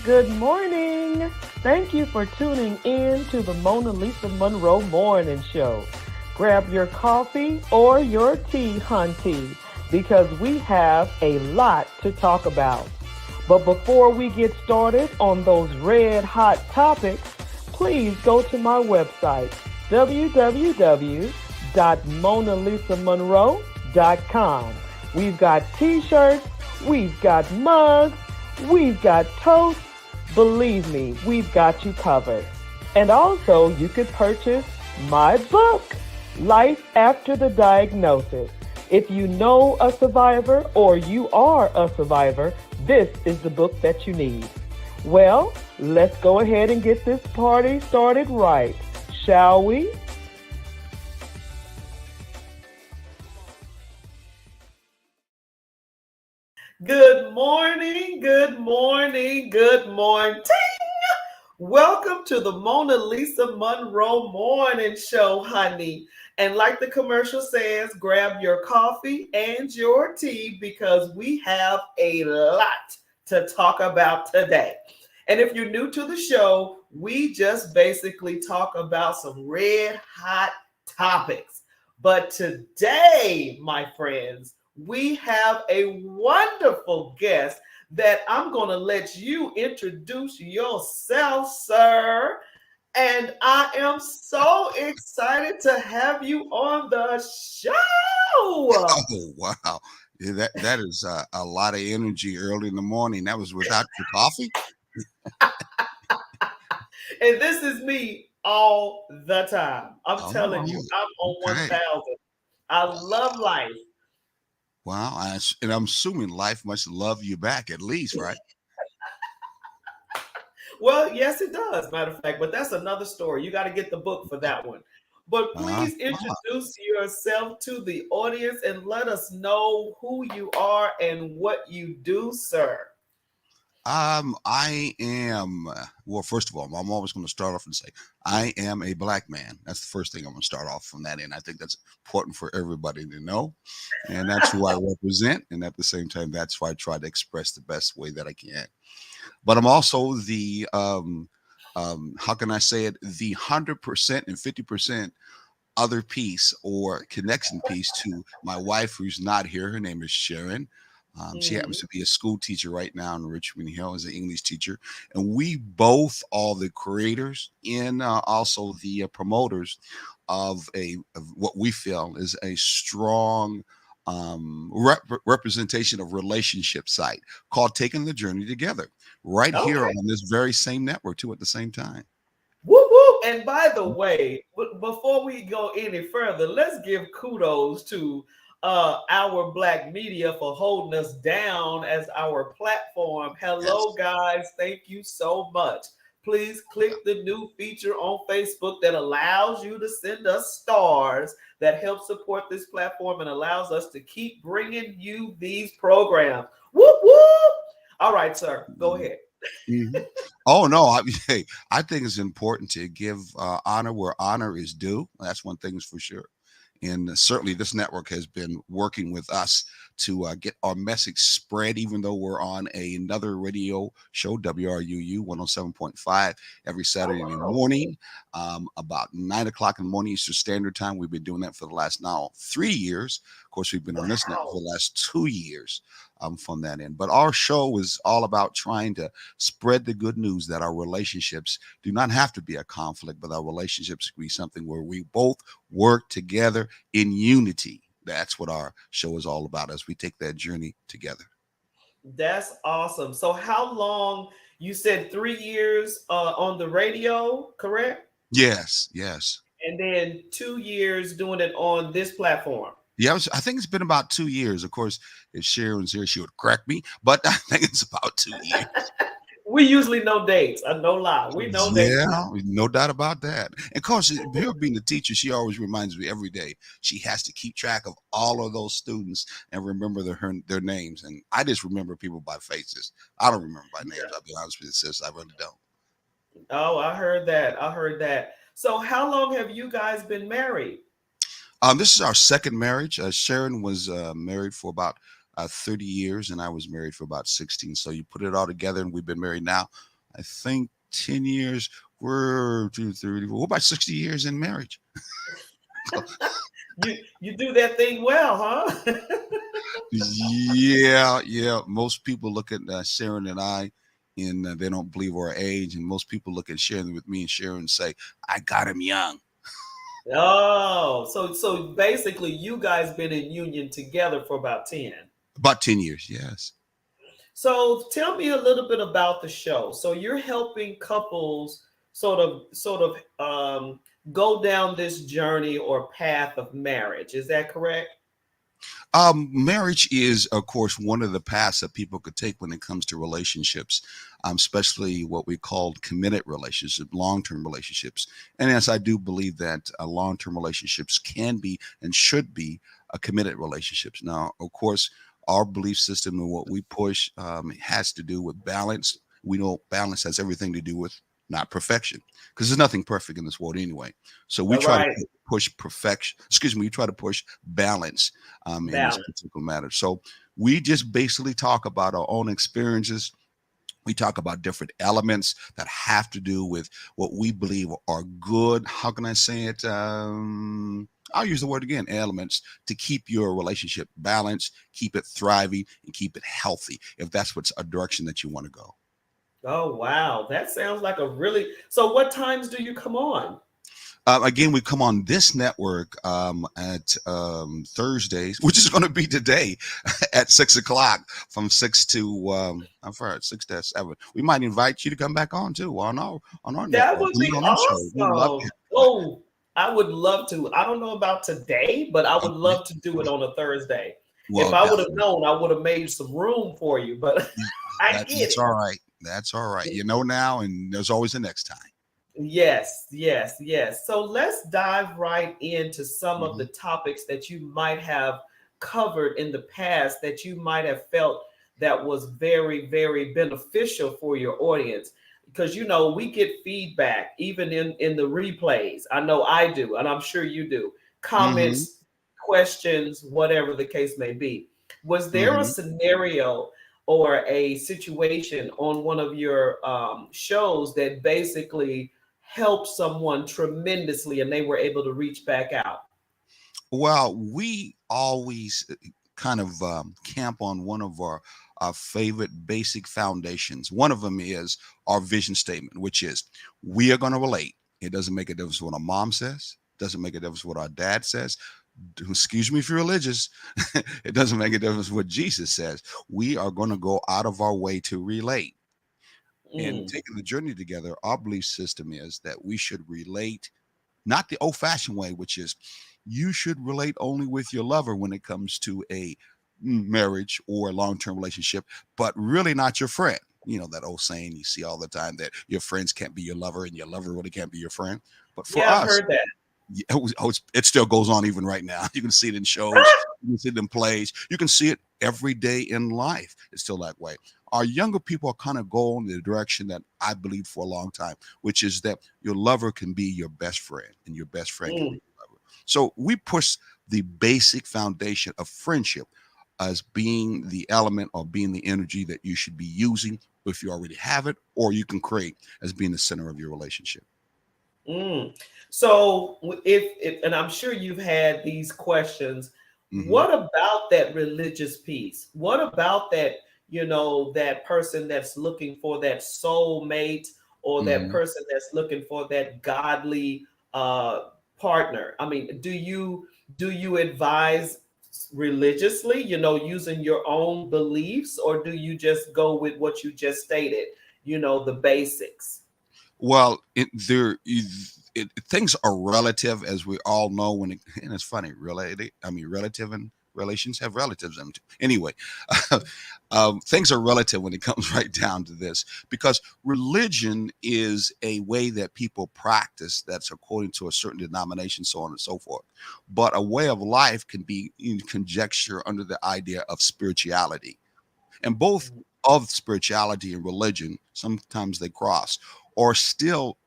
Good morning. Thank you for tuning in to the MonaLisa Monroe Morning Show. Grab your coffee or your tea, hunty, because we have a lot to talk about. But before we get started on those red hot topics, please go to my website, www.monalisamonroe.com. We've got t-shirts, we've got mugs, we've got toast. Believe me, we've got you covered. And also, you could purchase my book, Life After the Diagnosis. If you know a survivor or you are a survivor, this is the book that you need. Well, let's go ahead and get this party started right, shall we? Good morning, good morning, good morning. Welcome to the MonaLisa Monroe Morning Show, honey. And like the commercial says, grab your coffee and your tea because we have a lot to talk about today. And if you're new to the show, we just basically talk about some red hot topics. But today, my friends, we have a wonderful guest that I'm going to let you introduce yourself, sir. And I am so excited to have you on the show. Oh, wow. Yeah, that is a lot of energy early in the morning. That was without your coffee? And this is me all the time. I'm telling you, Oh, I'm on okay. 1000. I love life. Wow. And I'm assuming life must love you back at least, right? Well, yes, it does, matter of fact, but that's another story. You got to get the book for that one. But Uh, please introduce yourself to the audience and let us know who you are and what you do, sir. I am, well, first of all, I'm always going to start off and say, I am a black man. That's the first thing I'm going to start off from that end. I think that's important for everybody to know. And that's who I represent. And at the same time, that's why I try to express the best way that I can. But I'm also the how can I say it, the 100% and 50% other piece or connection piece to my wife, who's not here. Her name is Sharon. She happens Mhm. to be a school teacher right now in Richmond Hill as an English teacher, and we both are the creators and also the promoters of what we feel is a strong representation of relationship site called Taking the Journey Together, right here Okay. on this very same network too at the same time. Woo woo. And by the way, before we go any further, let's give kudos to our black media for holding us down as our platform. Hello, Yes. guys. Thank you so much. Please click the new feature on Facebook that allows you to send us stars that help support this platform and allows us to keep bringing you these programs. Whoop, whoop. All right, sir. Go ahead. Mhm. Oh no, hey, I think it's important to give honor where honor is due. That's one thing is for sure. And certainly, this network has been working with us to get our message spread, even though we're on another radio show, WRUU 107.5, every Oh, Saturday wow. morning, about 9 o'clock in the morning Eastern Standard Time. We've been doing that for the last now 3 years. Of course, we've been on this network Wow. for the last 2 years from that end. But our show is all about trying to spread the good news that our relationships do not have to be a conflict, but our relationships can be something where we both work together in unity. That's what our show is all about as we take that journey together. That's awesome. So how long you said 3 years on the radio, correct? Yes, yes. And then 2 years doing it on this platform. Yeah, I think it's been about 2 years. Of course, if Sharon's here, she would correct me, but I think it's about 2 years. We usually know dates. No lie. We know dates now. Yeah, no doubt about that. And of course, her being a teacher, she always reminds me every day she has to keep track of all of those students and remember their names. And I just remember people by faces. I don't remember by names. I'll be honest with you, sis. I really don't. Oh, I heard that. I heard that. So how long have you guys been married? This is our second marriage. Sharon was married for about 30 years, and I was married for about 16. So you put it all together, and we've been married now I think 10 years. We're 2, 3, 4. We're about 60 years in marriage. So, You do that thing well, huh? yeah, yeah. Most people look at Sharon and I, and they don't believe our age. And most people look at Sharon with me and Sharon and say, "I got him young." Oh, so basically you guys been in union together for about 10. About 10 years, yes. So tell me a little bit about the show. So you're helping couples sort of go down this journey or path of marriage. Is that correct? Marriage is, of course, one of the paths that people could take when it comes to relationships, especially what we call committed relationships, long-term relationships. And yes, I do believe that long-term relationships can be and should be committed relationships. Now, of course, our belief system and what we push has to do with balance. We know balance has everything to do with not perfection, because there's nothing perfect in this world anyway. So we All try to right. push perfection. Excuse me. We try to push balance in this Balance. particular matter. So we just basically talk about our own experiences. We talk about different elements that have to do with what we believe are good. How can I say it? I'll use the word again, elements to keep your relationship balanced, keep it thriving, and keep it healthy, if that's what's a direction that you want to go. Oh wow, that sounds like a really. So what times do you come on? Again, we come on this network at Thursdays, which is going to be today at 6 o'clock, from 6 to 7. We might invite you to come back on too on our That network, would be on our show. We'd love to awesome. have you back. Oh, I would love to. I don't know about today, but I would Okay. love to do it on a Thursday. If Well, I would have definitely. known, I would have made some room for you, but I get That's it. all right. That's all right. You know now, and there's always a next time. Yes, yes, yes. So let's dive right into some of Hmm. the topics that you might have covered in the past that you might have felt that was very, very beneficial for your audience. Because we get feedback even in the replays. I know I do, and I'm sure you do. Hmm. Comments, questions, whatever the case may be. Was there a Hmm. scenario or a situation on one of your shows that basically helped someone tremendously and they were able to reach back out? Well, we always kind of camp on one of our favorite basic foundations. One of them is our vision statement, which is we are going to relate. It doesn't make a difference what our mom says, doesn't make a difference what our dad says. Excuse me if you're religious. It doesn't make a difference what Jesus says. We are going to go out of our way to relate. And Mm, taking the journey together, our belief system is that we should relate not the old fashioned way, which is you should relate only with your lover when it comes to a marriage or a long term relationship, but really not your friend. You know, that old saying you see all the time that your friends can't be your lover and your lover really can't be your friend. But for yeah, I've us, heard that. it still goes on even right now. You can see it in shows, you can see it in plays, you can see it every day in life. It's still that way. Our younger people are kind of going the direction that I believe for a long time, which is that your lover can be your best friend and your best friend can be Mm, your lover. So we push the basic foundation of friendship as being the element or being the energy that you should be using if you already have it, or you can create as being the center of your relationship. mm. So if and I'm sure you've had these questions, Hmm. what about that religious piece? What about that, that person that's looking for that soul mate or that Hmm. person that's looking for that godly uh partner? I mean, do you advise religiously, using your own beliefs, or do you just go with what you just stated, the basics? Well, things are relative, as we all know. And it's funny, related. I mean, relative and relations have relatives in them too. Anyway, things are relative when it comes right down to this, because religion is a way that people practice that's according to a certain denomination, so on and so forth. But a way of life can be in conjecture under the idea of spirituality, and both of spirituality and religion sometimes they cross, or still,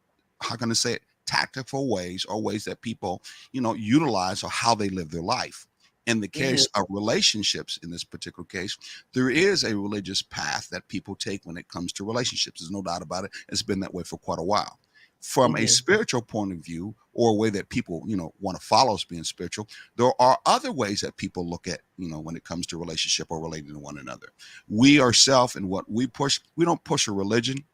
how can I say it, tactical ways or ways that people utilize or how they live their life. In the Mhm. case of relationships, in this particular case, there is a religious path that people take when it comes to relationships. There's no doubt about it. It's been that way for quite a while. From a Mhm. spiritual point of view, or a way that people, want to follow as being spiritual, there are other ways that people look at, when it comes to relationship or relating to one another. We ourselves and what we push, we don't push a religion,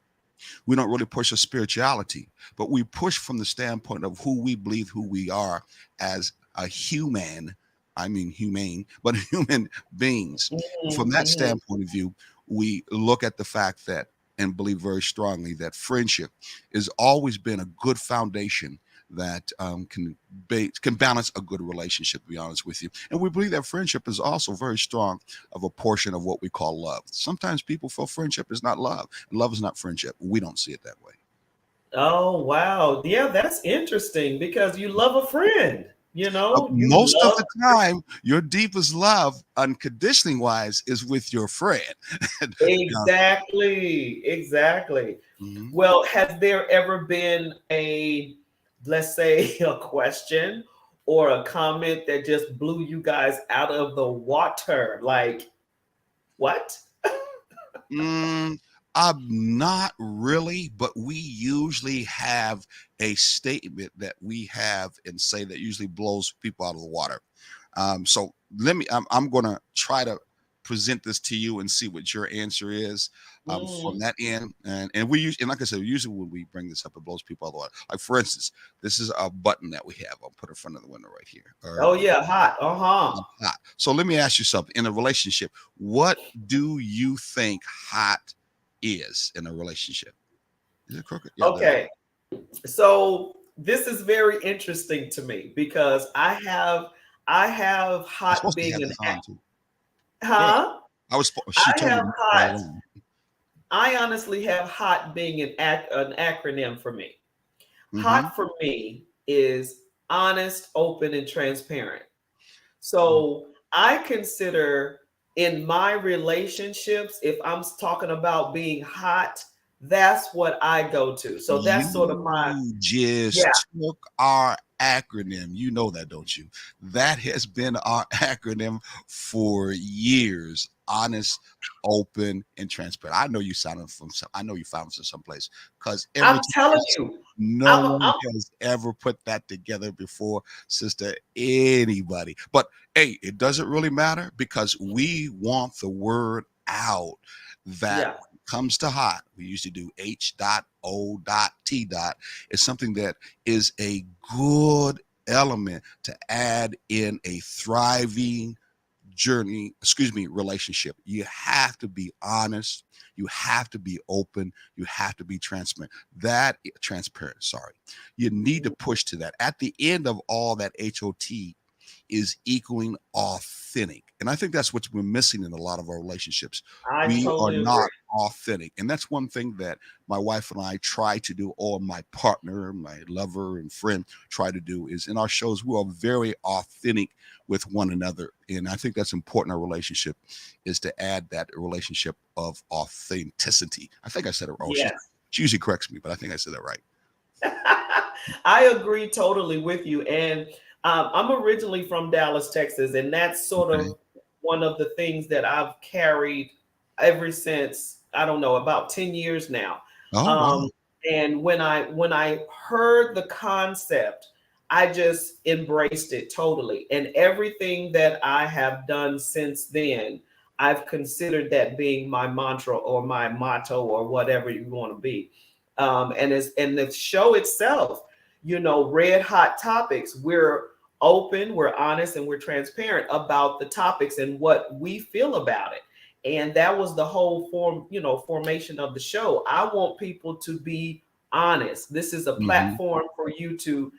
we don't really push a spirituality, but we push from the standpoint of who we believe who we are as a human. I mean humane, but human beings. From Mhm. that Mhm. standpoint of view, we look at the fact that and believe very strongly that friendship has always been a good foundation that can balance a good relationship, to be honest with you. And we believe that friendship is also very strong of a portion of what we call love. Sometimes people feel friendship is not love, and love is not friendship. We don't see it that way. Oh, wow. Yeah, that's interesting because you love a friend. You Most of love. the time, your deepest love, unconditionally wise, is with your friend. Yeah. Exactly. Exactly. Mhm. Well, has there ever been let's say, a question or a comment that just blew you guys out of the water? Like, what? Mm, not really, but we usually have a statement that we have and say that usually blows people out of the water. So I'm going to try to present this to you and see what your answer is from Mm. that end. And we use, and like I said, usually when we bring this up, it blows people out of the water. Like for instance, this is a button that we have. I'll put it in front of the window right here. Oh, yeah, hot. Uh-huh. Hot. So let me ask you something. In a relationship, what do you think hot is in a relationship? Is it crooked? Yeah, there we go. Okay. So this is very interesting to me because I have I'm hot supposed to being have an this on too. Go ahead. huh? She I told me have to right hot. on. I honestly have hot being an acronym for me. Mm-hmm. Hot for me is honest, open, and transparent. So I consider in my relationships, if I'm talking about being hot, that's what I go to. So that's sort of my, You yeah, just took our acronym. You know that, don't you? That has been our acronym for years. Honest, open, and transparent. I know you sounded from some. I know you found from someplace because every I'm time telling it's, you, no I'm one has ever put that together before, sister. Anybody, but hey, it doesn't really matter because we want the word out that yeah, comes to hot, we usually do H.O.T. Is something that is a good element to add in a thriving relationship. You have to be honest, you have to be open, you have to be transparent, sorry. You need to mhm, push to that. At the end of all that HOT is equaling authentic. And I think that's what's been missing in a lot of our relationships. I We are totally agree. not authentic. And that's one thing that my wife and I try to do, or my partner, my lover and friend try to do, is in our shows, we are very authentic with one another. And I think that's important in our relationship is to add that relationship of authenticity. I think I said it. Oh, Yes. she usually corrects me, but I think I said that right. I agree totally with you. And I'm originally from Dallas, Texas, and that's sort Okay. of one of the things that I've carried ever since, I don't know, about 10 years now. Oh, wow. Um, and when I heard the concept, I just embraced it totally. And everything that I have done since then, I've considered that being my mantra or my motto or whatever you want to be. And the show itself, red hot topics. We're open, we're honest, and we're transparent about the topics and what we feel about it. And that was the whole formation of the show. I want people to be honest. This is a Hmm. platform for you to,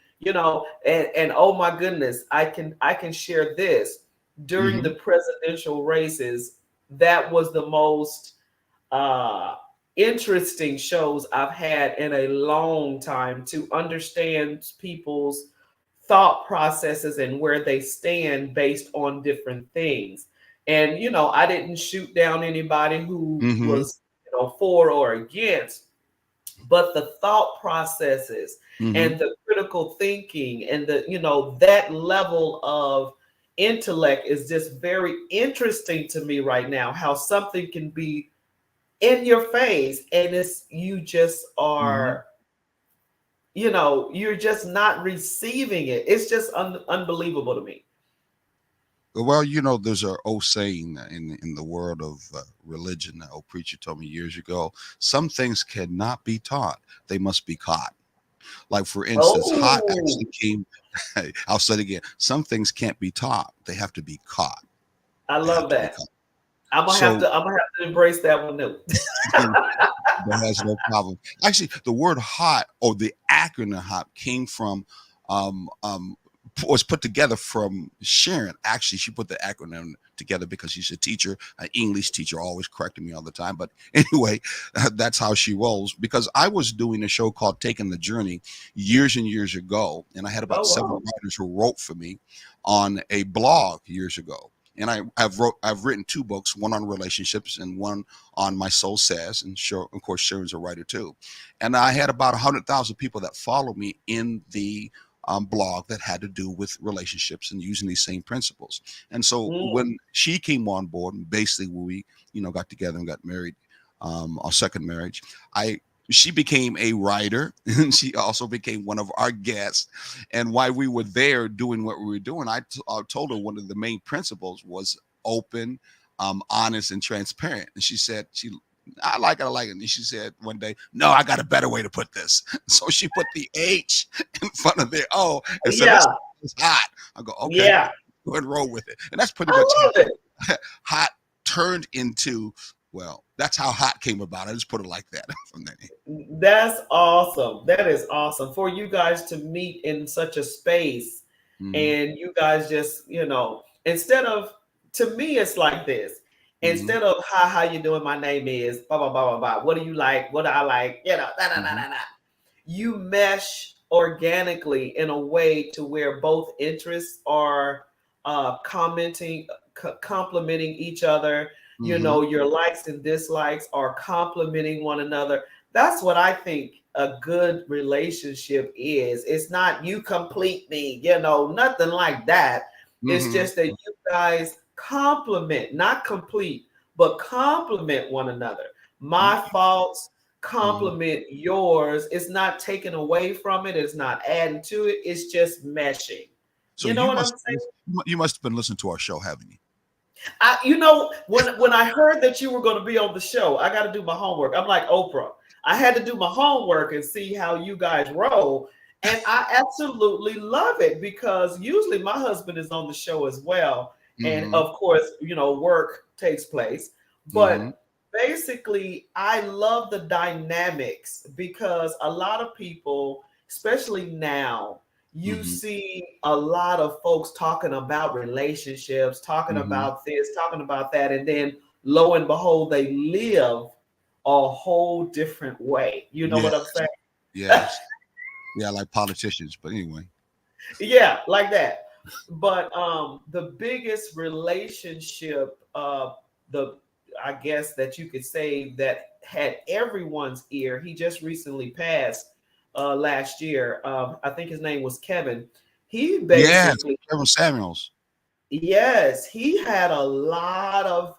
and oh my goodness, I can share this. During Hmm. the presidential races, that was the most uh, interesting shows I've had in a long time to understand people's thought processes and where they stand based on different things. And, I didn't shoot down anybody who Hmm. was, for or against, but the thought processes Hmm. and the critical thinking and that level of intellect is just very interesting to me right now. How something can be in your face and it's you just Hmm. are, you're just not receiving it. It's just unbelievable to me. Well, there's a old saying in the world of religion. An old preacher told me years ago: some things cannot be taught; they must be caught. Like, for instance, hot Oh, actually came. I'll say it again: some things can't be taught; they have to be caught. I They have love to be that. caught. I'm gonna have So to. I'm gonna have to embrace that one too. that has no problem. Actually, the word hot, or the acronym hot, came from was put together from Sharon. Actually, she put the acronym together because she's a teacher, an English teacher, always correcting me all the time. But anyway, that's how she rolls. Because I was doing a show called Taking the Journey years and years ago, and I had about Oh seven wow. writers who wrote for me on a blog years ago. And I've written two books, one on relationships and one on My Soul Says, and sure, of course, Sharon's a writer too. And I had about 100,000 people that follow me in the blog that had to do with relationships and using these same principles. And so Mm, when she came on board, and basically when we, got together and got married, our second marriage, I she became a writer and she also became one of our guests. And while we were there doing what we were doing, I told her one of the main principles was open, honest, and transparent. And she said, I like it. And she said one day, no, I got a better way to put this. So she put the H in front of the O and said, let's yeah, it's hot. I go, okay, yeah. go ahead and roll with it. And that's pretty I much love it. how hot turned into, well, that's how hot came about. I just put it like that from that. That's awesome. That is awesome for you guys to meet in such a space, Mm-hmm. and you guys just, instead of, to me, it's like this. Mm-hmm. Instead of hi, how you doing? My name is blah blah blah blah blah. What do you like? What do I like? Da da da Mm-hmm. da da. You mesh organically in a way to where both interests are commenting, complimenting each other. Mm-hmm. Your likes and dislikes are complementing one another. That's what I think a good relationship is. It's not you complete me, nothing like that. It's Mm-hmm. just that you guys complement, not complete, but complement one another. My faults Mm-hmm. complement yours. It's not taken away from it, it's not adding to it, it's just meshing. So You know you what I'm must saying? you must have been listening to our show, haven't you? When I heard that you were going to be on the show, I got to do my homework. I'm like Oprah. I had to do my homework and see how you guys roll. And I absolutely love it because usually my husband is on the show as well. And Mm-hmm. of course, work takes place. Mm-hmm. But basically, I love the dynamics because a lot of people, especially now, you Mm-hmm. see a lot of folks talking about relationships, talking Mm-hmm. about this, talking about that, and then lo and behold, they live a whole different way. You know Yeah. what I'm saying? Yes. Yeah, like politicians. But anyway. Yeah, like that. But the biggest relationship, the I guess that you could say that had everyone's ear. He just recently passed last year. I think his name was Kevin. He Yes. basically, Kevin Samuels. yes, he had a lot of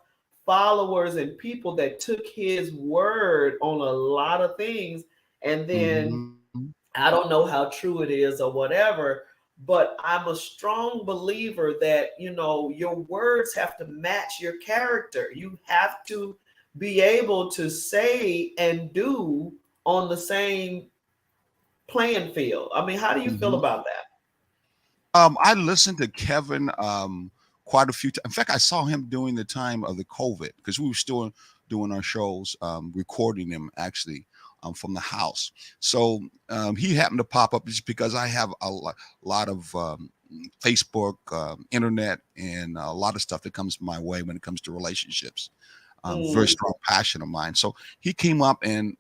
followers and people that took his word on a lot of things. And then Mm-hmm. I don't know how true it is or whatever, but I'm a strong believer that, your words have to match your character. You have to be able to say and do on the same playing field. I mean, how do you feel Mm-hmm. about that? I listened to Kevin quite a few times. In fact, I saw him during the time of the COVID because we were still doing our shows, recording them actually from the house. So he happened to pop up just because I have lot of Facebook, internet, and a lot of stuff that comes my way when it comes to relationships. Very Mm, strong passion of mine. So he came up and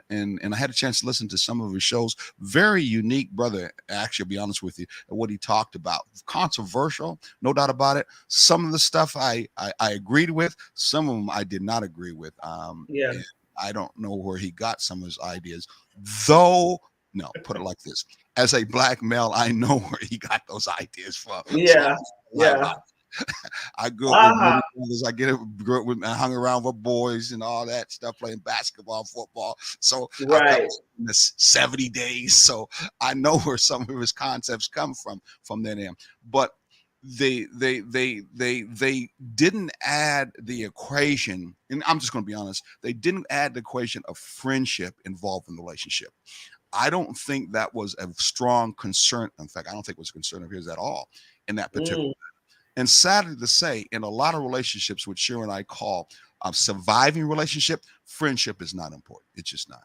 I had a chance to listen to some of his shows. Very unique brother, actually, I'll be honest with you, and what he talked about. Controversial, no doubt about it. Some of the stuff I agreed with, some of them I did not agree with. yeah, And I don't know where he got some of his ideas, though. No, put it like this: as a black male, I know where he got those ideas from. So yeah, my Yeah. life. I grew up with Uh-huh. many brothers. Grew up with, I hung around with boys and all that stuff, playing basketball, football. So I come Right. from this 70 days. So I know where some of his concepts come from then in. But they didn't add the equation, and I'm just going to be honest. They didn't add the equation of friendship involved in the relationship. I don't think that was a strong concern. In fact, I don't think it was a concern of his at all in that particular. Mm, And sadly to say, in a lot of relationships, which Sharon and I call a surviving relationship, friendship is not important. It's just not.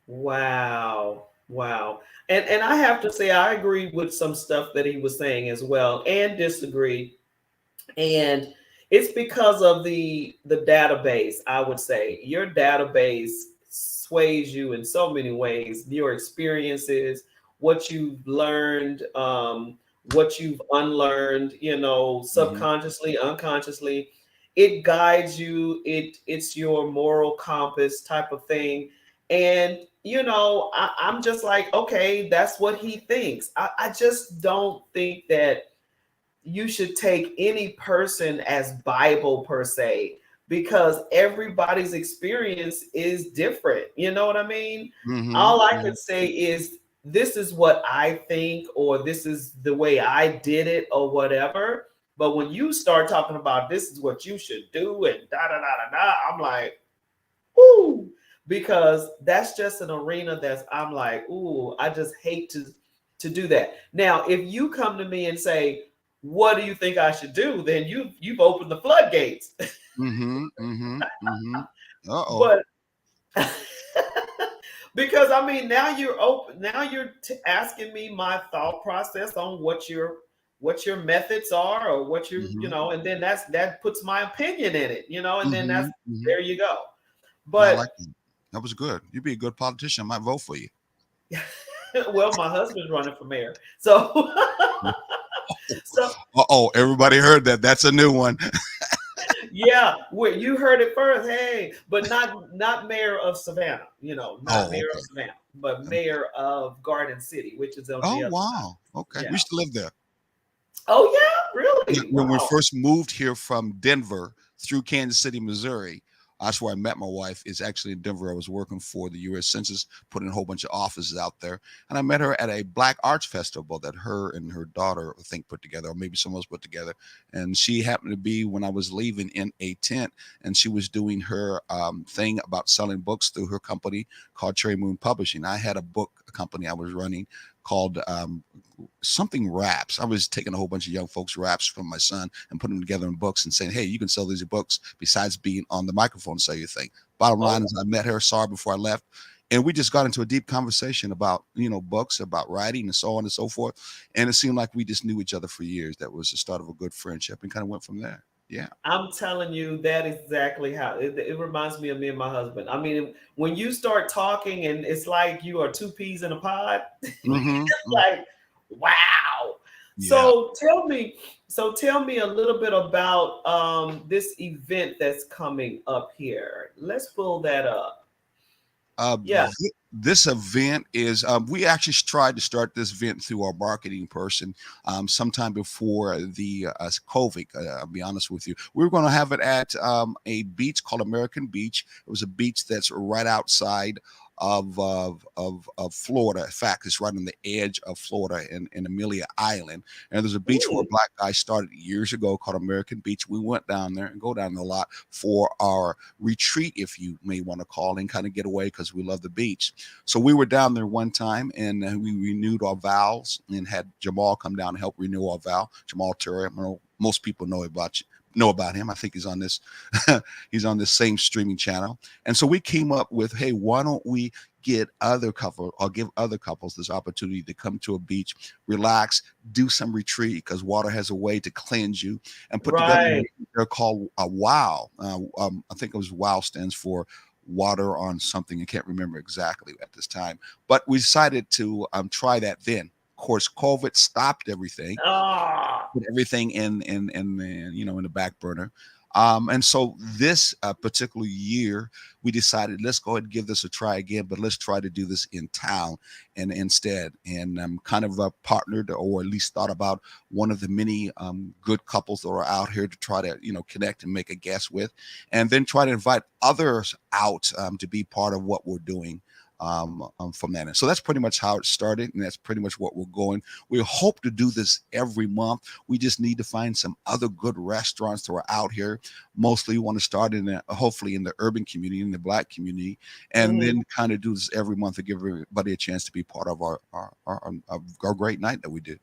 wow. Wow. And I have to say I agree with some stuff that he was saying as well and disagree. And it's because of the database. I would say your database sways you in so many ways, your experiences, what you've learned, what you've unlearned, Hmm. subconsciously, unconsciously. It guides you. It's your moral compass type of thing. And I'm just like, okay, that's what he thinks. I just don't think that you should take any person as Bible per se, because everybody's experience is different. You know what I mean? Hmm. All I Hmm. could say is this is what I think, or this is the way I did it, or whatever. But when you start talking about this is what you should do and da da da da da, I'm like, ooh, because that's just an arena that's I'm like, ooh, I just hate to do that. Now, if you come to me and say, what do you think I should do? Then you've opened the floodgates. Hmm. Hmm. Hmm. Uh-oh. But because I mean, now you're open. Now you're asking me my thought process on what your methods are, or what Hmm. and then that puts my opinion in it, and then that's Hmm. Hmm. there you go. I But like that. That was good. You'd be a good politician. I might vote for you. well, my husband's running for mayor, so so Uh-oh. Everybody heard that. That's a new one. yeah, you heard it first. Hey, but not mayor of Savannah, not Oh, mayor okay. of Savannah, but mayor of Garden City, which is on Oh, the other side. wow. Okay. Yeah. We used to live there. Oh yeah, Yeah, really? when we Wow. first moved here from Denver through Kansas City, Missouri, that's where I met my wife. Is actually in Denver. I was working for the U.S. Census, putting a whole bunch of offices out there, and I met her at a Black Arts Festival that her and her daughter, I think, put together, or maybe someone else put together. And she happened to be when I was leaving in a tent, and she was doing her thing about selling books through her company called Cherry Moon Publishing. I had a book company I was running called something raps. I was taking a whole bunch of young folks raps from my son and putting them together in books and saying, hey, you can sell these books besides being on the microphone and sell your thing. Bottom line Okay. is I met her, saw her before I left. And we just got into a deep conversation about, books, about writing and so on and so forth. And it seemed like we just knew each other for years. That was the start of a good friendship and kind of went from there. Yeah. I'm telling you, that is exactly how it reminds me of me and my husband. I mean, when you start talking and it's like you are two peas in a pod, Hmm. like, wow. Yeah. So tell me a little bit about this event that's coming up here. Let's pull that up. Uh, Yeah. this event is, we actually tried to start this event through our marketing person sometime before the COVID. I'll be honest with you. We were going to have it at a beach called American Beach. It was a beach that's right outside of Florida. In fact, it's right on the edge of Florida in Amelia Island. And there's a beach where a Mm, black guy started years ago called American Beach. We went down there and go down there a lot for our retreat, if you may want to call, and kind of get away because we love the beach. So we were down there one time and we renewed our vows and had Jamal come down and help renew our vow. Jamal Turner, most people know about him. I think he's on this he's on this same streaming channel. And so we came up with, hey, why don't we get other couple or give other couples this opportunity to come to a beach, relax, do some retreat because water has a way to cleanse you, and put together right. they're called a WOW. I think it was WOW stands for water on something. I can't remember exactly at this time, but we decided to try that then. Of course, COVID stopped everything, Ah, put everything in the, in the back burner. And so this particular year, we decided let's go ahead and give this a try again, but let's try to do this in town and instead. And kind of partnered, or at least thought about one of the many good couples that are out here to try to connect and make a guest with, and then try to invite others out to be part of what we're doing from that. And so that's pretty much how it started, and that's pretty much what we're going. We hope to do this every month. We just need to find some other good restaurants that are out here. Mostly, we want to start hopefully in the urban community, in the Black community, and Mhm. then kind of do this every month to give everybody a chance to be part of our great night that we do.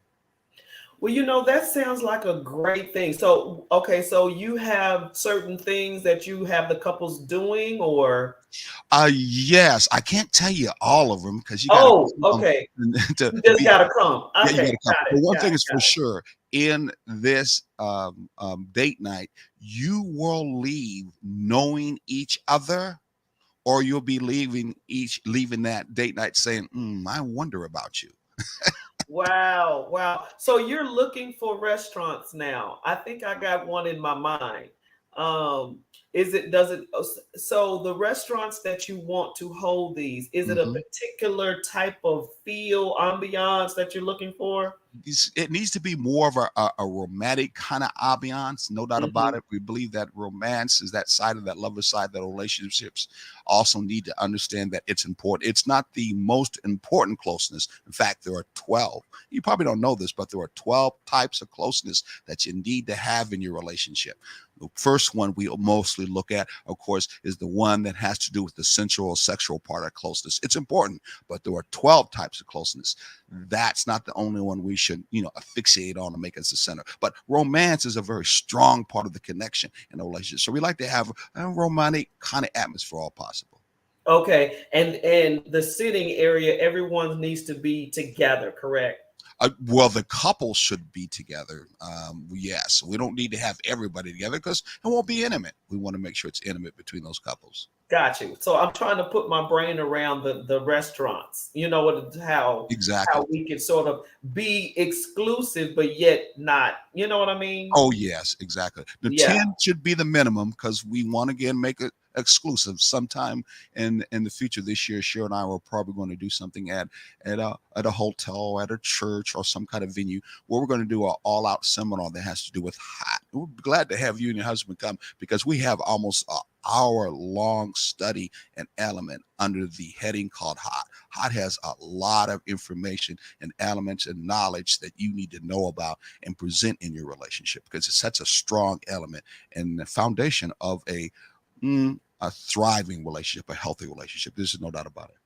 Well, that sounds like a great thing. So, okay, so you have certain things that you have the couples doing, or Yes, I can't tell you all of them because you got to oh, come okay, to you to just be. gotta come. Yeah, you Okay, gotta come. got But it, one got thing it, is for got it. sure, in this date night, you will leave knowing each other, or you'll be leaving that date night saying, I wonder about you. Wow, wow. So you're looking for restaurants now. I think I got one in my mind. Um, is it, does it, so the restaurants that you want to hold these, is it a Mhm. particular type of feel, ambiance that you're looking for? It needs to be more of a romantic kind of ambiance, no doubt about Hmm. it. We believe that romance is that side of that lover side that relationships also need to understand that it's important. It's not the most important closeness. In fact, there are 12. You probably don't know this, but there are 12 types of closeness that you need to have in your relationship. The first one we mostly look at, of course, is the one that has to do with the sensual or sexual part of closeness. It's important, but there are 12 types of closeness. That's not the only one we should, fixate on and make us the center. But romance is a very strong part of the connection in a relationship. So we like to have a romantic kind of atmosphere, all possible. Okay, and the sitting area, everyone needs to be together, correct? Well, the couple should be together. Yes, we don't need to have everybody together because it won't be intimate. We want to make sure it's intimate between those couples. Got you. So I'm trying to put my brain around the restaurants. You know what, how Exactly. we can sort of be exclusive but yet not. You know what I mean? Oh, yes, exactly. The Yeah. 10 should be the minimum because we want to again make it exclusive sometime in the future this year. Cheryl and I were probably going to do something at a hotel, at a church, or some kind of venue where we're going to do an all-out seminar that has to do with hot. We're glad to have you and your husband come because we have almost an hour long study and element under the heading called hot. Hot has a lot of information and elements and knowledge that you need to know about and present in your relationship because it's such a strong element and the foundation of a thriving relationship, a healthy relationship. There's no doubt about it.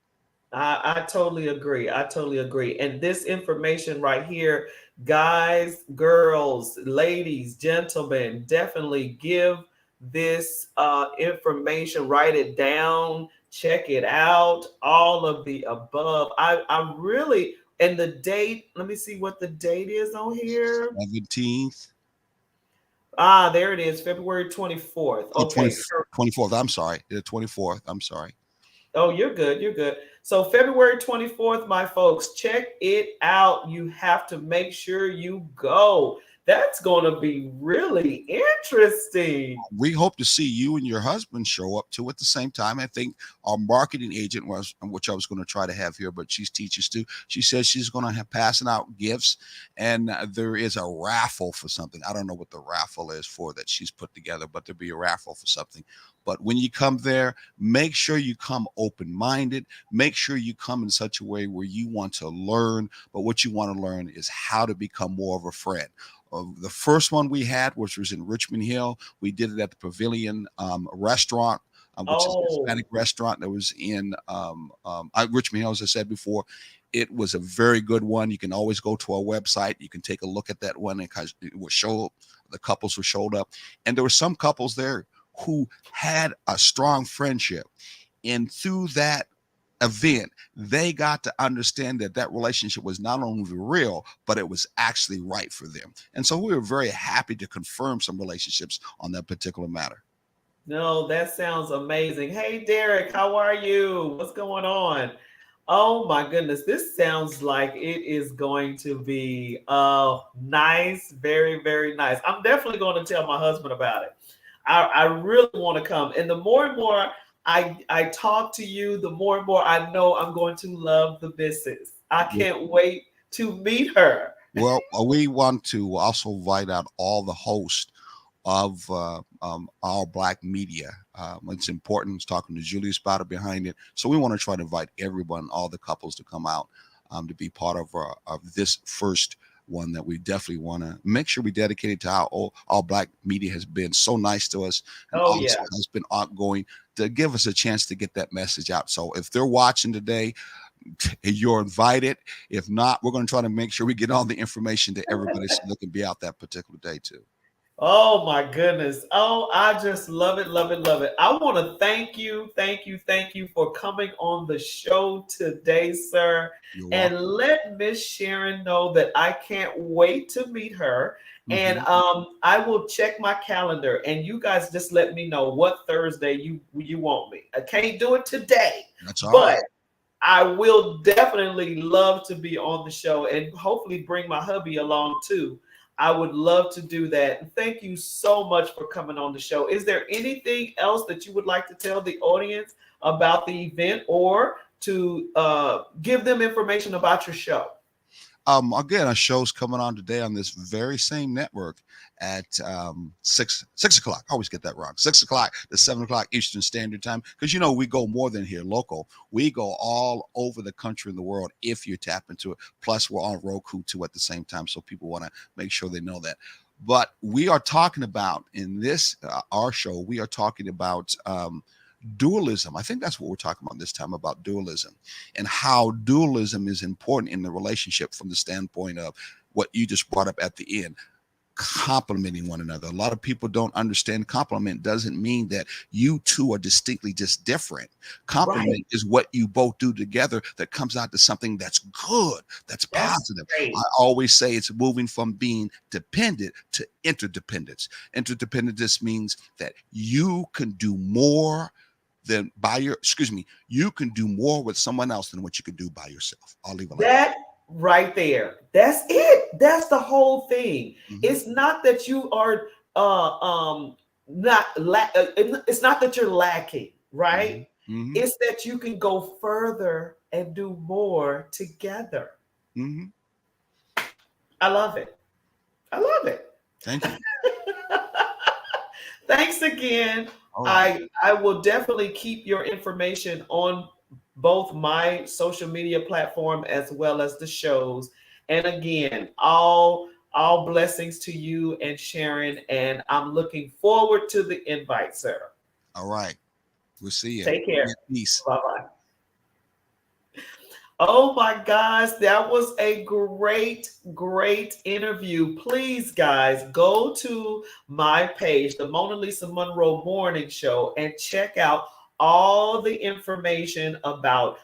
I totally agree. I totally agree. And this information right here, guys, girls, ladies, gentlemen, definitely give this information, write it down, check it out, all of the above. I really, and the date, let me see what the date is on here. 17th, Ah, there it is, February 24th. oh, Okay. 24th. I'm sorry. The 24th. I'm sorry. Oh, you're good. You're good. So February 24th, my folks, check it out. You have to make sure you go. That's going to be really interesting. We hope to see you and your husband show up too at the same time. I think our marketing agent was, which I was going to try to have here, but she's teaches too. She says she's going to have passing out gifts, and there is a raffle for something. I don't know what the raffle is for that she's put together, but there'll be a raffle for something. But when you come there, make sure you come open minded. Make sure you come in such a way where you want to learn, but what you want to learn is how to become more of a friend. The first one we had, which was in Richmond Hill, we did it at the Pavilion restaurant, which is a Oh, Hispanic restaurant that was in Richmond Hill, as I said before. It was a very good one. You can always go to our website. You can take a look at that one, and it will show the couples who showed up, and there were some couples there who had a strong friendship, and through that event, they got to understand that that relationship was not only real, but it was actually right for them. And so we were very happy to confirm some relationships on that particular matter. no, that sounds amazing. Hey, Derek, how are you? What's going on? Oh my goodness, this sounds like it is going to be nice, very, very nice. I'm definitely going to tell my husband about it. I really want to come. And the more and more I talk to you, the more and more I know I'm going to love the business. I can't wait to meet her. Well, we want to also invite out all the hosts of our black media. It's important. It's talking to Julia Spotter behind it. So we want to try to invite everyone, all the couples, to come out to be part of this first one that we definitely want to make sure we dedicate it to how our black media has been so nice to us and Oh also yeah. has been outgoing to give us a chance to get that message out. So if they're watching today, you're invited. If not, we're going to try to make sure we get all the information to everybody so they can be out that particular day too. Oh my goodness. Oh, I just love it, love it, love it. I want to thank you, thank you, thank you for coming on the show today, sir. You're And welcome. let Miss Sharon know that I can't wait to meet her. And Hmm. I will check my calendar and you guys just let me know what Thursday you want me. I can't do it today, That's all right. but I will definitely love to be on the show and hopefully bring my hubby along too. I would love to do that. Thank you so much for coming on the show. Is there anything else that you would like to tell the audience about the event or to give them information about your show? Again, a show's coming on today on this very same network at 6 o'clock. I always get that wrong. 6 o'clock to 7 o'clock Eastern Standard Time. Because we go more than here local. We go all over the country and the world if you tap into it. Plus, we're on Roku too at the same time, so people want to make sure they know that. But we are talking about in this our show. We are talking about dualism. I think that's what we're talking about this time, about dualism and how dualism is important in the relationship from the standpoint of what you just brought up at the end, complimenting one another. A lot of people don't understand compliment doesn't mean that you two are distinctly just different. Right. Compliment is what you both do together that comes out to something that's good, that's That's positive. I great. always say it's moving from being dependent to interdependence. Interdependence just means that you can do more than by your excuse me, you can do more with someone else than what you can do by yourself. I'll leave it like that. That right there. That's it. That's the whole thing. Hmm. It's not that you are not it's not that you're lacking, right? Hmm. Hmm. It's that you can go further and do more together. Hmm. I love it. I love it. Thank you. Thanks again. All right. I will definitely keep your information on both my social media platform as well as the shows. And again, all blessings to you and Sharon. And I'm looking forward to the invite, sir. All right. We'll see you. Take care. Peace. Bye bye. Oh my gosh, that was a great, great interview. Please, guys, go to my page, the Mona Lisa Monroe Morning Show, and check out all the information about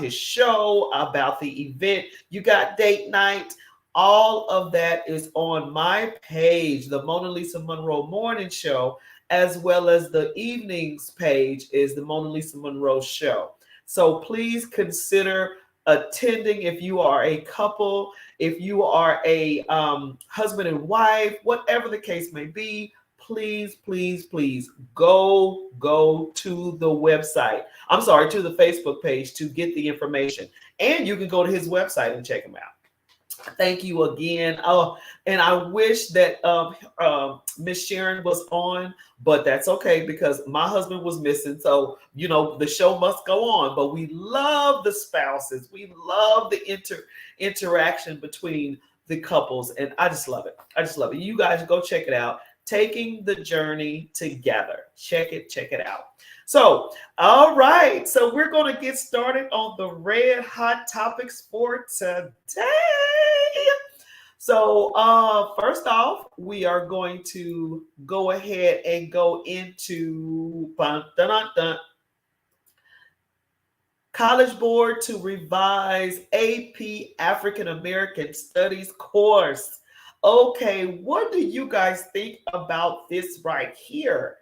his show, about the event. You got date night. All of that is on my page, the Mona Lisa Monroe Morning Show, as well as the evenings page is the Mona Lisa Monroe Show. So please consider attending if you are a couple, if you are a husband and wife, whatever the case may be. Please, please, please go to the website. I'm sorry, to the Facebook page to get the information. And you can go to his website and check him out. Thank you again. Oh, and I wish that Miss Sharon was on, but that's okay because my husband was missing. So the show must go on. But we love the spouses. We love the interaction between the couples, and I just love it. I just love it. You guys go check it out. Taking the journey together. Check it out. So, all right. So we're going to get started on the red hot topics for today. So, first off, we are going to go ahead and go into College Board to revise AP African American Studies course. Okay, what do you guys think about this right here?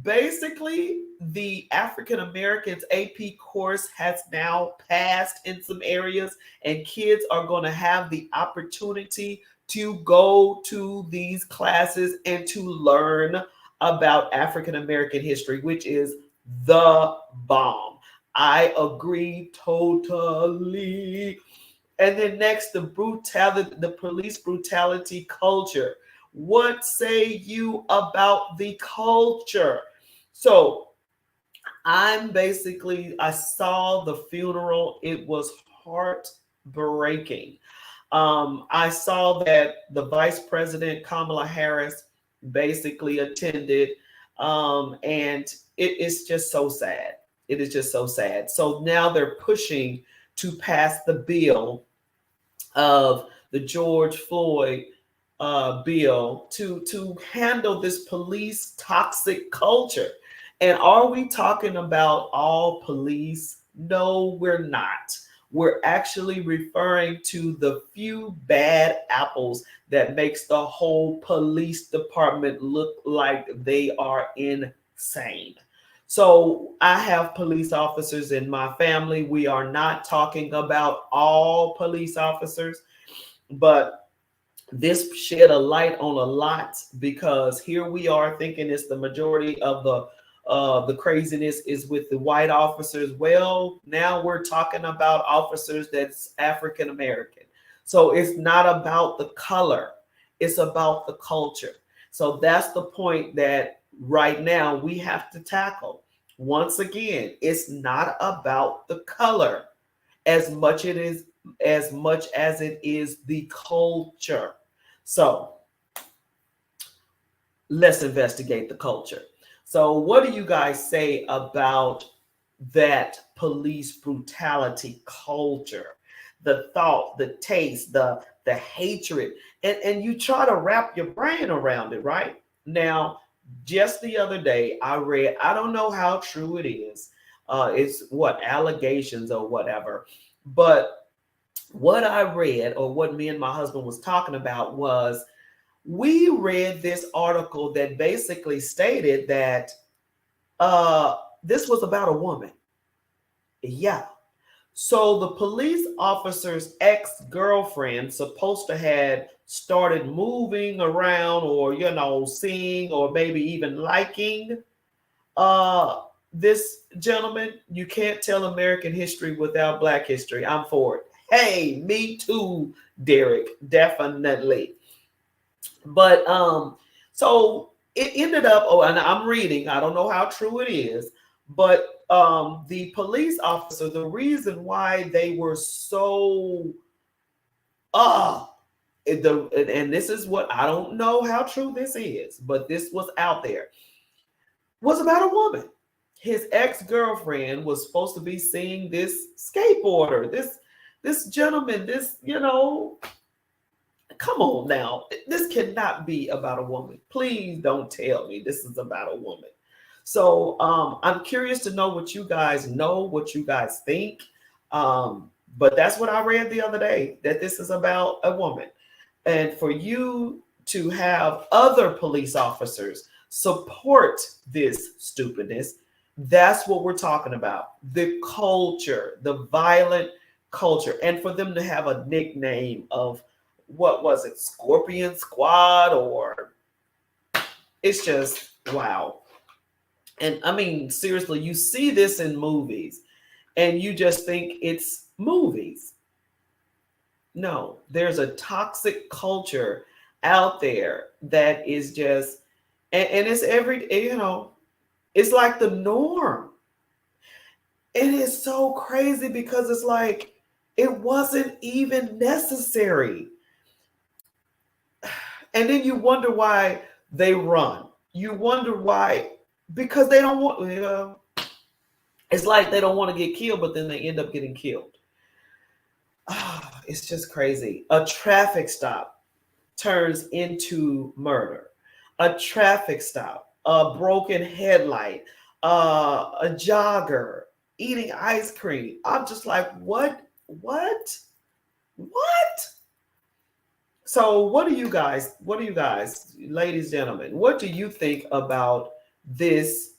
Basically, the African Americans AP course has now passed in some areas, and kids are going to have the opportunity to go to these classes and to learn about African American history, which is the bomb. I agree totally. And then next, the brutality, the police brutality culture. What say you about the culture? So I saw the funeral. It was heartbreaking. I saw that the Vice President Kamala Harris basically attended, and it is just so sad. It is just so sad. So now they're pushing to pass the bill of the George Floyd bill to handle this police toxic culture. And are we talking about all police? No, we're not. We're actually referring to the few bad apples that makes the whole police department look like they are insane. So I have police officers in my family. We are not talking about all police officers, but this shed a light on a lot, because here we are thinking it's the majority of the craziness is with the white officers. Well, now we're talking about officers that's African American. So it's not about the color, it's about the culture. So that's the point that right now we have to tackle. Once again, it's not about the color as much it is as much as it is the culture. So let's investigate the culture. So what do you guys say about that police brutality culture? The thought, the taste, the hatred, and you try to wrap your brain around it, right? Now, just the other day, I read, I don't know how true it is. It's what allegations or whatever, but what I read, or what me and my husband was talking about, was we read this article that basically stated that this was about a woman. Yeah. So the police officer's ex-girlfriend supposed to had started moving around, or seeing, or maybe even liking uh this gentleman. You can't tell American history without Black history. I'm for it. Hey, me too, Derek. Definitely. But so it ended up, oh, and I'm reading, I don't know how true it is, but the police officer, the reason why they were so uh and this is what, I don't know how true this is, but this was out there, was about a woman. His ex-girlfriend was supposed to be seeing this skateboarder, this gentleman, this, come on now. This cannot be about a woman. Please don't tell me this is about a woman. So I'm curious to know what you guys know, what you guys think. But that's what I read the other day, that this is about a woman. And for you to have other police officers support this stupidness, that's what we're talking about. The culture, the violent culture. And for them to have a nickname of, what was it, Scorpion Squad, or it's just wow. And I mean, seriously, you see this in movies and you just think it's movies. No, there's a toxic culture out there that is just, and it's it's like the norm. It is so crazy, because it's like it wasn't even necessary. And then you wonder why they run. You wonder why, because they don't want, it's like they don't want to get killed, but then they end up getting killed. It's just crazy. A traffic stop turns into murder. A traffic stop, a broken headlight, a jogger eating ice cream. I'm just like, what? What? What? So what do you guys, ladies, gentlemen, what do you think about this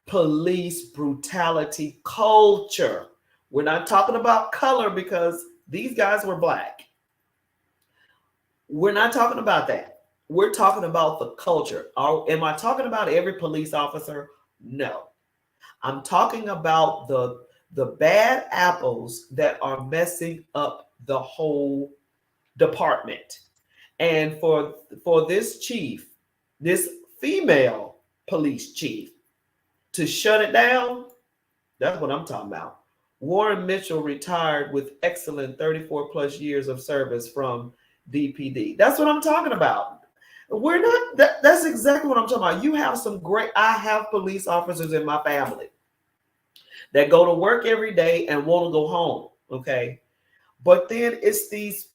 police brutality culture? We're not talking about color, because these guys were Black. We're not talking about that. we're talking about the culture. Am I talking about every police officer? No. I'm talking about the bad apples that are messing up the whole department. And for this chief, this female police chief, to shut it down, that's what I'm talking about. Warren Mitchell retired with excellent 34 plus years of service from DPD. That's what I'm talking about. We're not that's exactly what I'm talking about. You have some great I have police officers in my family that go to work every day and want to go home, okay? But then it's these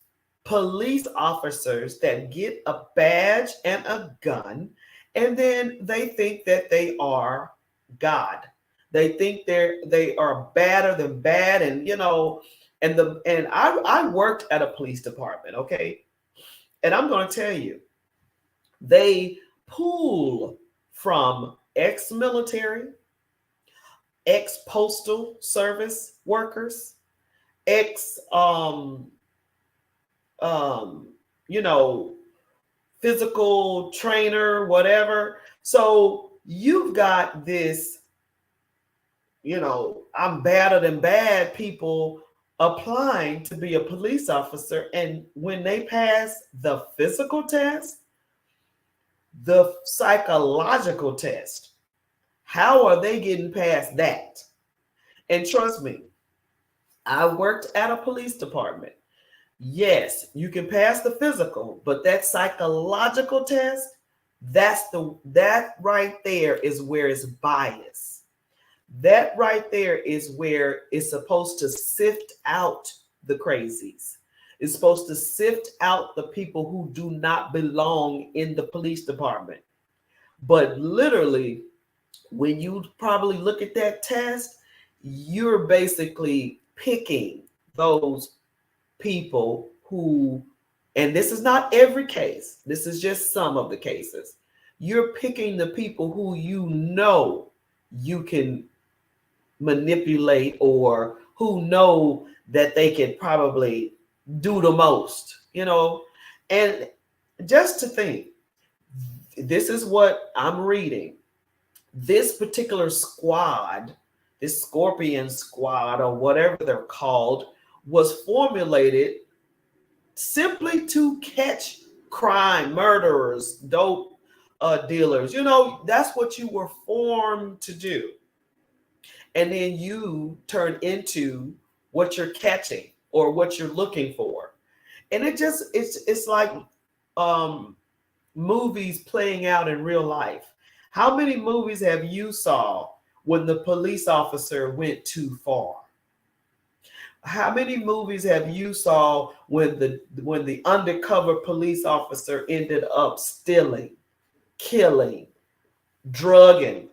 police officers that get a badge and a gun, and then they think that they are God. They think they are badder than bad, and and I worked at a police department, okay? And I'm going to tell you, they pull from ex-military, ex-postal service workers, ex um, you know, physical trainer, whatever. So you've got this, I'm badder than bad people applying to be a police officer. And when they pass the physical test, the psychological test, how are they getting past that? And trust me, I worked at a police department. Yes, you can pass the physical, but that psychological test, that right there is where it's bias. That right there is where it's supposed to sift out the crazies. It's supposed to sift out the people who do not belong in the police department. But literally, when you probably look at that test, you're basically picking those people who, and this is not every case, this is just some of the cases. You're picking the people who you can manipulate, or who know that they can probably do the most, And just to think, this is what I'm reading. This particular squad, this Scorpion Squad, or whatever they're called, was formulated simply to catch crime, murderers, dope dealers. That's what you were formed to do. And then you turn into what you're catching or what you're looking for. And it's like movies playing out in real life. How many movies have you saw when the police officer went too far? How many movies have you saw when the undercover police officer ended up stealing, killing, drugging,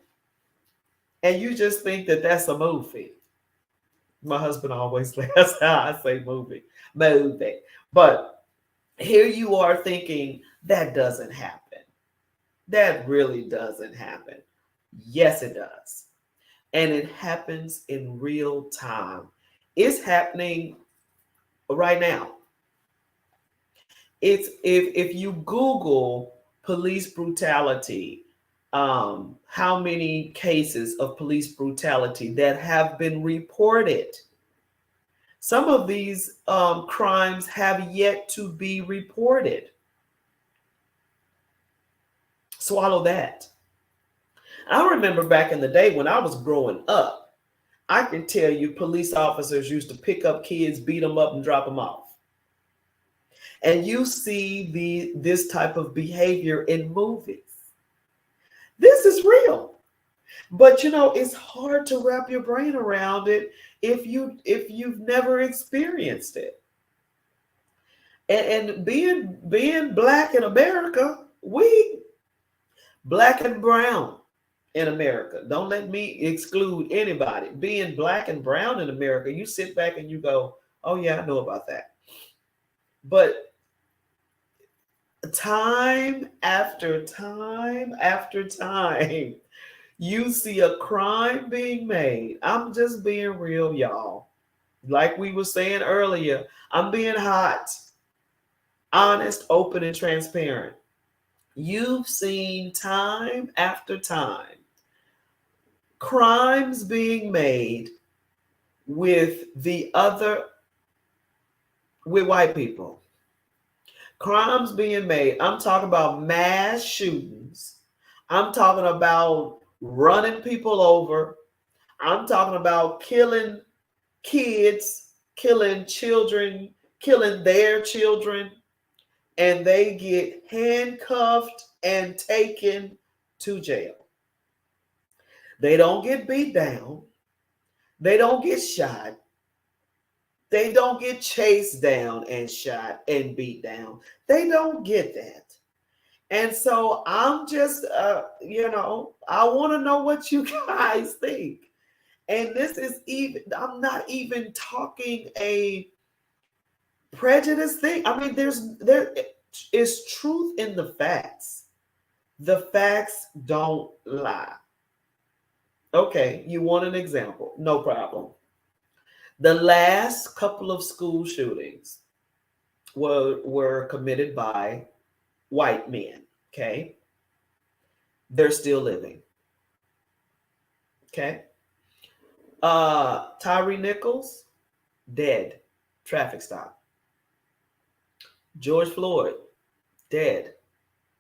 and you just think that that's a movie? My husband always that's how I say movie. But here you are thinking that doesn't happen. That really doesn't happen. Yes, it does. And it happens in real time. It's happening right now. It's if you Google police brutality, how many cases of police brutality that have been reported. Some of these crimes have yet to be reported. Swallow that. I remember back in the day when I was growing up, I can tell you police officers used to pick up kids, beat them up, and drop them off. And you see this type of behavior in movies. This is real. But it's hard to wrap your brain around it if you've never experienced it. And being Black in America, we Black and brown in America. Don't let me exclude anybody. Being Black and brown in America, you sit back and you go, oh yeah, I know about that. But time after time after time, you see a crime being made. I'm just being real, y'all. Like we were saying earlier, I'm being hot, honest, open, and transparent. You've seen time after time crimes being made with the other, with white people. Crimes being made. I'm talking about mass shootings. I'm talking about running people over. I'm talking about killing kids, killing children, killing their children, and they get handcuffed and taken to jail. They don't get beat down. They don't get shot. They don't get chased down and shot and beat down. They don't get that. And so I'm just, I want to know what you guys think. And this is even, I'm not even talking a prejudice thing. I mean, there is truth in the facts. The facts don't lie. Okay, you want an example? No problem. The last couple of school shootings were committed by white men. Okay, they're still living. Okay, Tyree Nichols dead, traffic stop. George Floyd dead,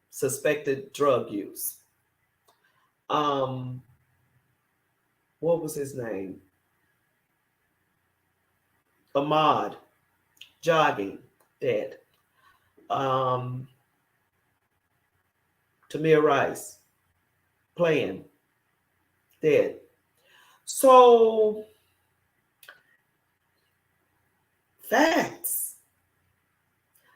suspected drug use. Um, what was his name? Ahmad jogging, dead. Um, Tamir Rice playing, dead. So facts,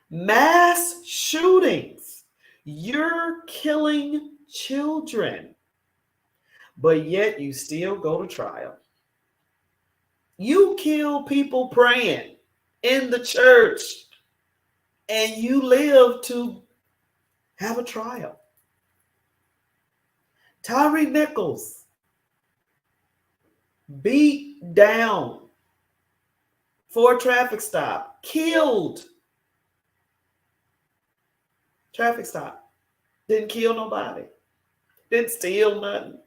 mass shootings. You're killing children, but yet you still go to trial. You kill people praying in the church, and you live to have a trial. Tyree Nichols beat down for a traffic stop, killed. Traffic stop. Didn't kill nobody. Didn't steal nothing.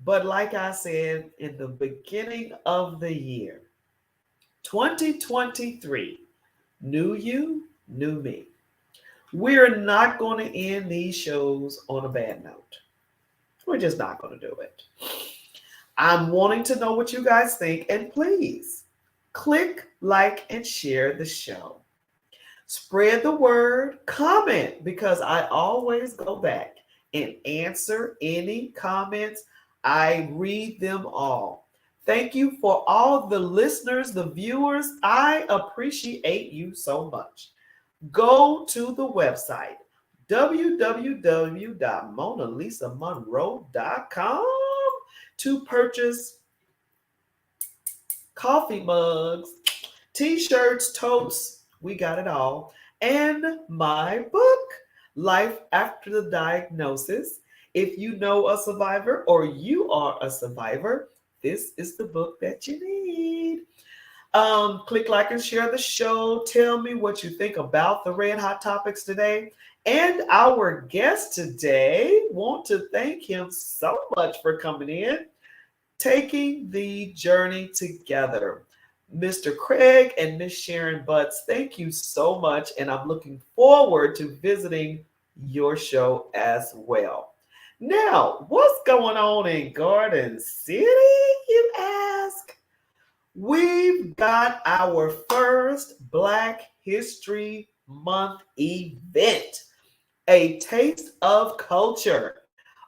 But like I said in the beginning of the year, 2023, new you, new me. We're not going to end these shows on a bad note. We're just not going to do it. I'm wanting to know what you guys think, and please click, like, and share the show. Spread the word, comment, because I always go back and answer any comments. I read them all. Thank you for all the listeners, the viewers. I appreciate you so much. Go to the website, www.MonaLisaMonroe.com, to purchase coffee mugs, t-shirts, totes, we got it all, and my book, Life After the Diagnosis. If you know a survivor or you are a survivor, this is the book that you need. Click like and share the show. Tell me what you think about the red hot topics today. And our guest today, want to thank him so much for coming in, taking the journey together. Mr. Craig and Miss Sharon Butts, thank you so much. And I'm looking forward to visiting your show as well. Now, what's going on in Garden City, you ask? We've got our first Black History Month event, a taste of culture,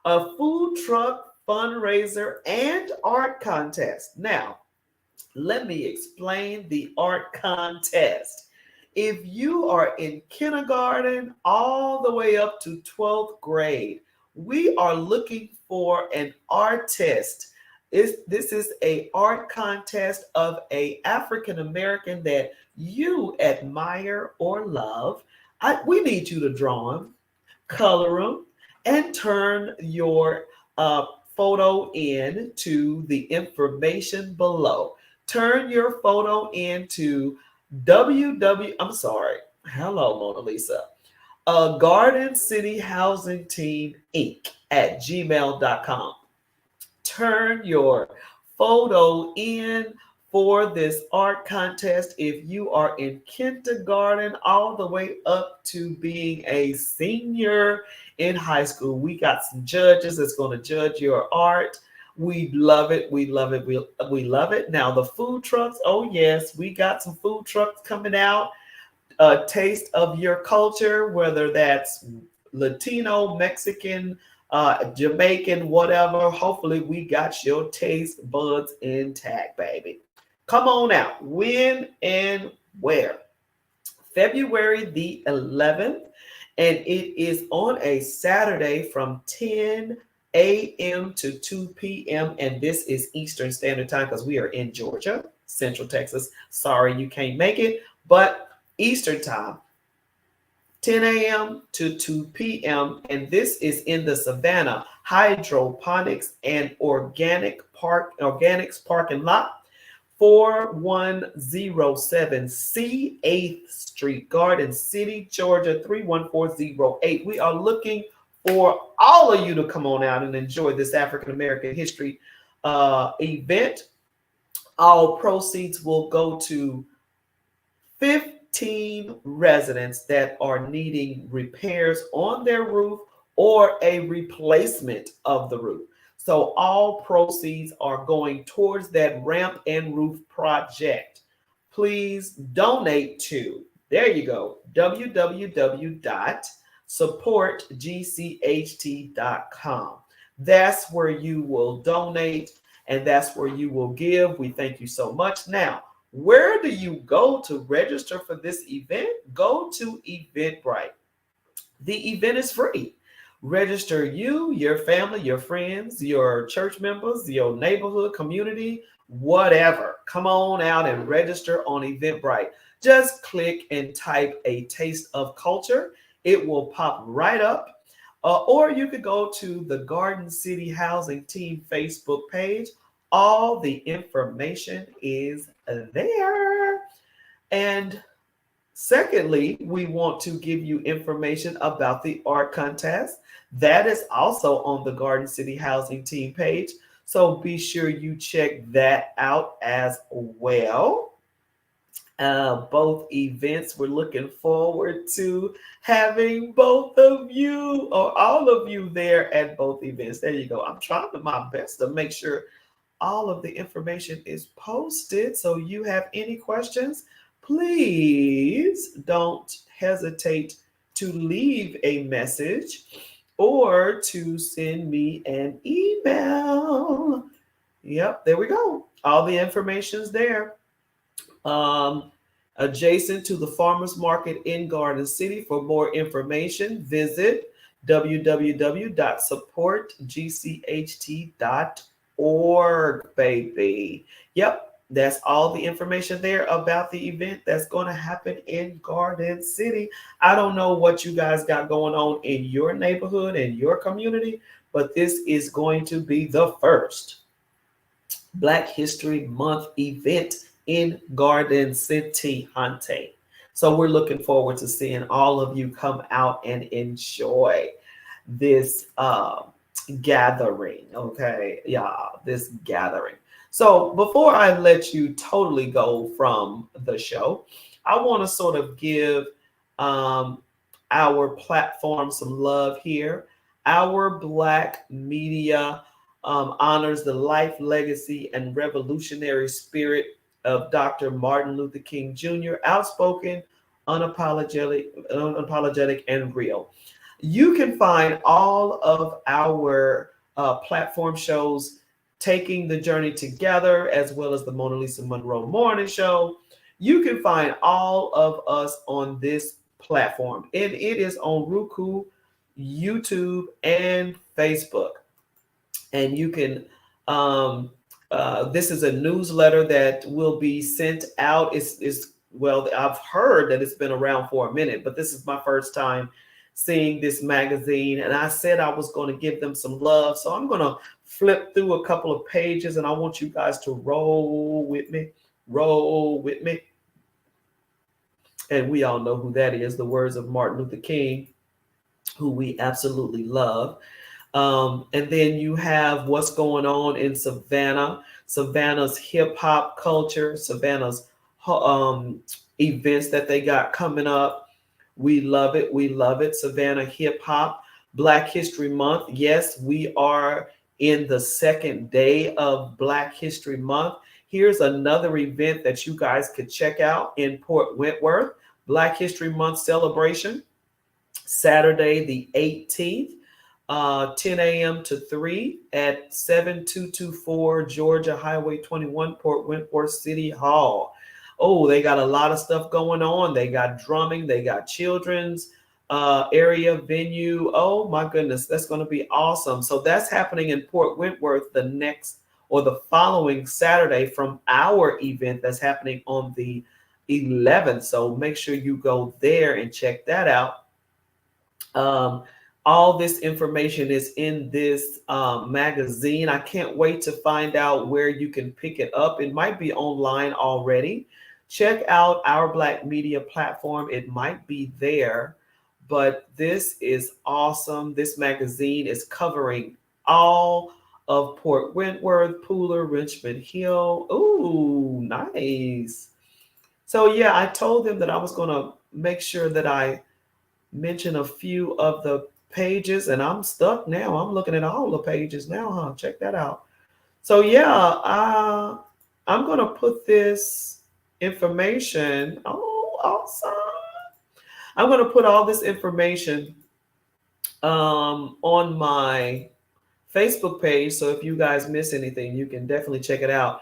a food truck fundraiser, and art contest. Now, let me explain the art contest. If you are in kindergarten all the way up to 12th grade, we are looking for an artist. This is a art contest of a African American that you admire or love. We need you to draw them, color them, and turn your photo in to the information below. Turn your photo into I'm sorry. Hello, Mona Lisa. Garden City Housing Team Inc. at gmail.com. Turn your photo in for this art contest if you are in kindergarten all the way up to being a senior in high school. We got some judges that's going to judge your art. We love it. We love it. We love it. Now, the food trucks, oh, yes, we got some food trucks coming out. A taste of your culture, whether that's Latino, Mexican, Jamaican, whatever. Hopefully, we got your taste buds intact, baby. Come on out. When and where? February the 11th, and it is on a Saturday from 10 a.m. to 2 p.m. And this is Eastern Standard Time because we are in Georgia, Central Texas. Sorry you can't make it, but Eastern Time, 10 a.m. to 2 p.m. And this is in the Savannah Hydroponics and Organics parking lot. 4107C 8th Street, Garden City, Georgia, 31408. We are looking for all of you to come on out and enjoy this African American history event. All proceeds will go to 15 residents that are needing repairs on their roof or a replacement of the roof. So all proceeds are going towards that ramp and roof project. Please donate to, there you go, www.supportgcht.com. That's where you will donate and that's where you will give. We thank you so much. Now, where do you go to register for this event? Go to Eventbrite. The event is free. Register you, your family, your friends, your church members, your neighborhood, community, whatever. Come on out and register on Eventbrite. Just click and type a taste of culture. It will pop right up. Or you could go to the Garden City Housing Team Facebook page. All the information is there. And secondly, we want to give you information about the art contest. That is also on the Garden City Housing Team page. So be sure you check that out as well. Both events, we're looking forward to having both of you or all of you there at both events. There you go. I'm trying my best to make sure all of the information is posted. So you have any questions, please don't hesitate to leave a message or to send me an email. Yep, there we go. All the information's there. Adjacent to the farmers market in Garden City. For more information, visit www.supportgcht.org, baby. Yep, that's all the information there about the event that's going to happen in Garden City. I don't know what you guys got going on in your neighborhood and your community, but this is going to be the first Black History Month event in Garden City, Hunte. So we're looking forward to seeing all of you come out and enjoy this gathering. Okay, yeah, this gathering. So before I let you totally go from the show, I want to sort of give um, our platform some love here. Our Black media honors the life, legacy, and revolutionary spirit of Dr. Martin Luther King Jr., outspoken, unapologetic, and real. You can find all of our platform shows, Taking the Journey Together, as well as the MonaLisa Monroe Morning Show. You can find all of us on this platform, and it is on Roku, YouTube, and Facebook. And you can this is a newsletter that will be sent out. It's well, I've heard that it's been around for a minute, but this is my first time seeing this magazine, and I said I was going to give them some love, so I'm going to flip through a couple of pages, and I want you guys to roll with me. And we all know who that is, the words of Martin Luther King, who we absolutely love. And then you have what's going on in Savannah, Savannah's hip hop culture, Savannah's um, events that they got coming up. We love it. We love it. Savannah hip hop, Black History Month. Yes, we are in the second day of Black History Month. Here's another event that you guys could check out in Port Wentworth, Black History Month celebration. Saturday the 18th, 10 a.m. to 3 at 7224 Georgia Highway 21, Port Wentworth City Hall. Oh, they got a lot of stuff going on. They got drumming, they got children's area venue. Oh my goodness, that's going to be awesome. So that's happening in Port Wentworth the next or the following Saturday from our event that's happening on the 11th. So make sure you go there and check that out. Um, all this information is in this magazine. I can't wait to find out where you can pick it up. It might be online already. Check out our Black Media platform. It might be there, but this is awesome. This magazine is covering all of Port Wentworth, Pooler, Richmond Hill. Ooh, nice. So yeah, I told them that I was going to make sure that I mention a few of the pages, and I'm stuck now. I'm looking at all the pages now, huh? Check that out. So yeah, I'm gonna put this information. Oh, awesome! I'm gonna put all this information on my Facebook page. So if you guys miss anything, you can definitely check it out.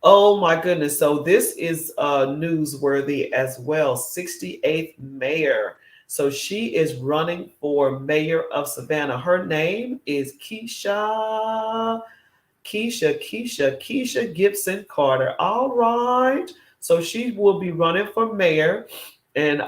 Oh my goodness. So this is newsworthy as well. 68th mayor. So she is running for mayor of Savannah. Her name is Keisha Gibson Carter. All right. So she will be running for mayor. And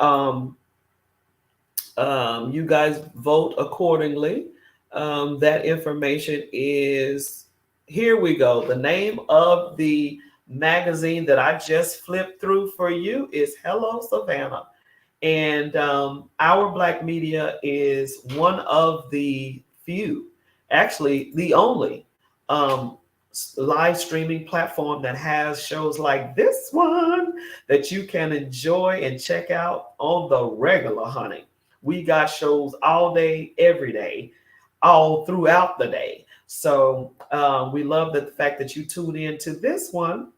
you guys vote accordingly. That information is here we go. The name of the magazine that I just flipped through for you is Hello Savannah. And our Black Media is one of the few, actually, the only um, live streaming platform that has shows like this one that you can enjoy and check out on the regular, honey. We got shows all day, every day, all throughout the day. So we love the fact that you tune in to this one,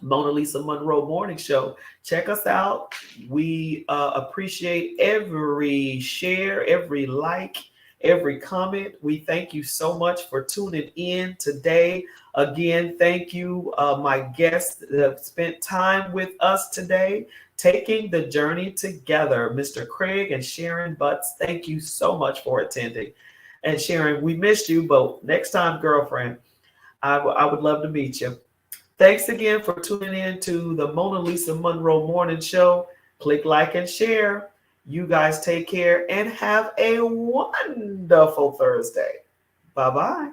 MonaLisa Monroe Morning Show. Check us out. We appreciate every share, every like, every comment. We thank you so much for tuning in today. Again, thank you, my guests that have spent time with us today, taking the journey together. Mr. Craig and Sharon Butts, thank you so much for attending. And Sharon, we missed you, but next time, girlfriend, I would love to meet you. Thanks again for tuning in to the MonaLisa Monroe Morning Show. Click like and share. You guys take care and have a wonderful Thursday. Bye-bye.